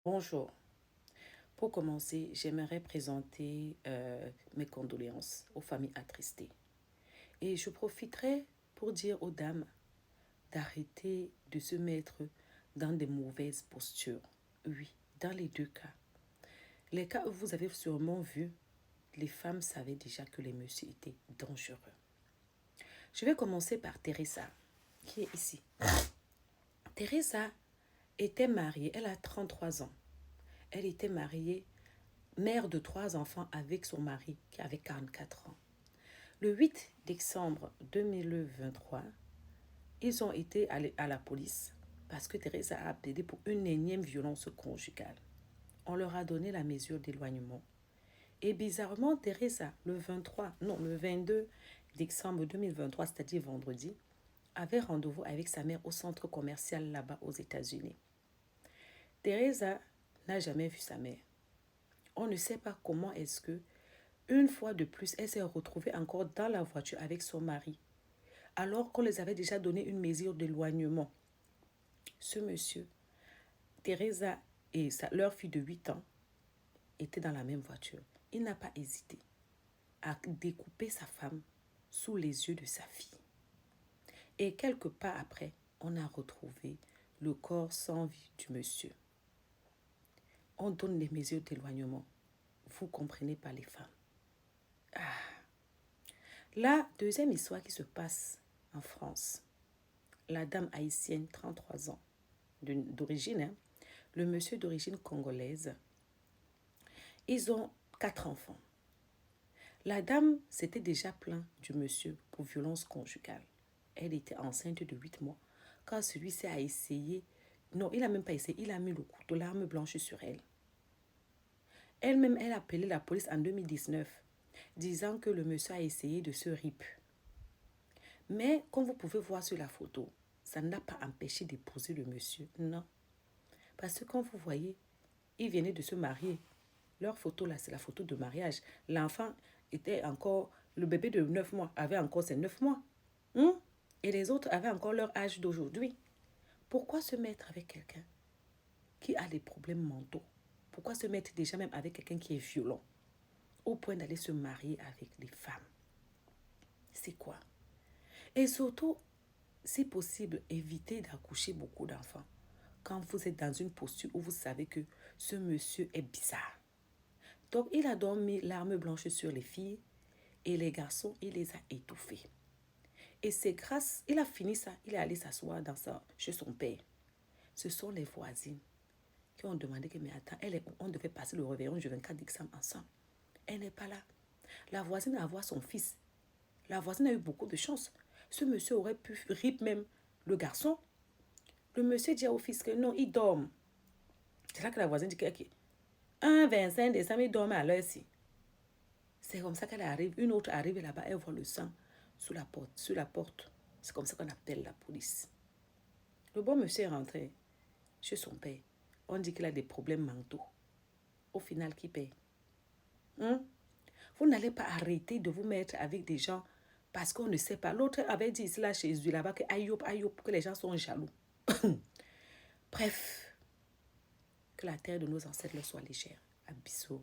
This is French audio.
Bonjour. Pour commencer, j'aimerais présenter mes condoléances aux familles attristées. Et je profiterai pour dire aux dames d'arrêter de se mettre dans des mauvaises postures. Oui, dans les deux cas. Les cas où vous avez sûrement vu, les femmes savaient déjà que les messieurs étaient dangereux. Je vais commencer par Teresa, qui est ici. Teresa était mariée, elle a 33 ans. Elle était mariée, mère de 3 enfants avec son mari qui avait 44 ans. Le 8 décembre 2023, ils ont été allés à la police parce que Teresa a plaidé pour une énième violence conjugale. On leur a donné la mesure d'éloignement. Et bizarrement, Teresa, le 22 décembre 2023, c'est-à-dire vendredi, avait rendez-vous avec sa mère au centre commercial là-bas aux États-Unis. Teresa n'a jamais vu sa mère. On ne sait pas comment est-ce que, une fois de plus, elle s'est retrouvée encore dans la voiture avec son mari, alors qu'on les avait déjà donné une mesure d'éloignement. Ce monsieur, Teresa et leur fille de 8 ans étaient dans la même voiture. Il n'a pas hésité à découper sa femme sous les yeux de sa fille. Et quelques pas après, on a retrouvé le corps sans vie du monsieur. On donne des mesures d'éloignement. Vous comprenez pas les femmes. La deuxième histoire qui se passe en France. La dame haïtienne, 33 ans, d'origine, le monsieur d'origine congolaise. Ils ont 4 enfants. La dame s'était déjà plainte du monsieur pour violence conjugale. Elle était enceinte de 8 mois quand celui-ci a essayé. Non, il n'a même pas essayé. Il a mis le couteau, l'arme blanche sur elle. Elle-même, elle a appelé la police en 2019, disant que le monsieur a essayé de se rip. Mais, comme vous pouvez voir sur la photo, ça n'a pas empêché d'épouser le monsieur. Non. Parce que comme vous voyez, ils venaient de se marier. Leur photo là, c'est la photo de mariage. L'enfant était encore, le bébé de 9 mois avait encore ses 9 mois. Et les autres avaient encore leur âge d'aujourd'hui. Pourquoi se mettre avec quelqu'un qui a des problèmes mentaux? Pourquoi se mettre déjà même avec quelqu'un qui est violent au point d'aller se marier avec les femmes? C'est quoi? Et surtout, si possible, évitez d'accoucher beaucoup d'enfants quand vous êtes dans une posture où vous savez que ce monsieur est bizarre. Donc, il a donc mis l'arme blanche sur les filles et les garçons, il les a étouffés. Et c'est grâce, il a fini ça, il est allé s'asseoir chez son père. Ce sont les voisines qui ont demandé que, mais attends, on devait passer le réveillon du 24 décembre ensemble. Elle n'est pas là. La voisine a voir son fils. La voisine a eu beaucoup de chance. Ce monsieur aurait pu rip même le garçon. Le monsieur dit au fils que non, il dort. C'est là que la voisine dit que, ok, un 25 décembre, il dormait à l'heure-ci. C'est comme ça qu'elle arrive. Une autre arrive là-bas, elle voit le sang sous la porte. C'est comme ça qu'on appelle la police. Le bon monsieur est rentré chez son père. On dit qu'il a des problèmes mentaux. Au final, qui paye? Vous n'allez pas arrêter de vous mettre avec des gens parce qu'on ne sait pas. L'autre avait dit cela chez lui là-bas que aïe, que les gens sont jaloux. Bref, que la terre de nos ancêtres leur soit légère. À bisous.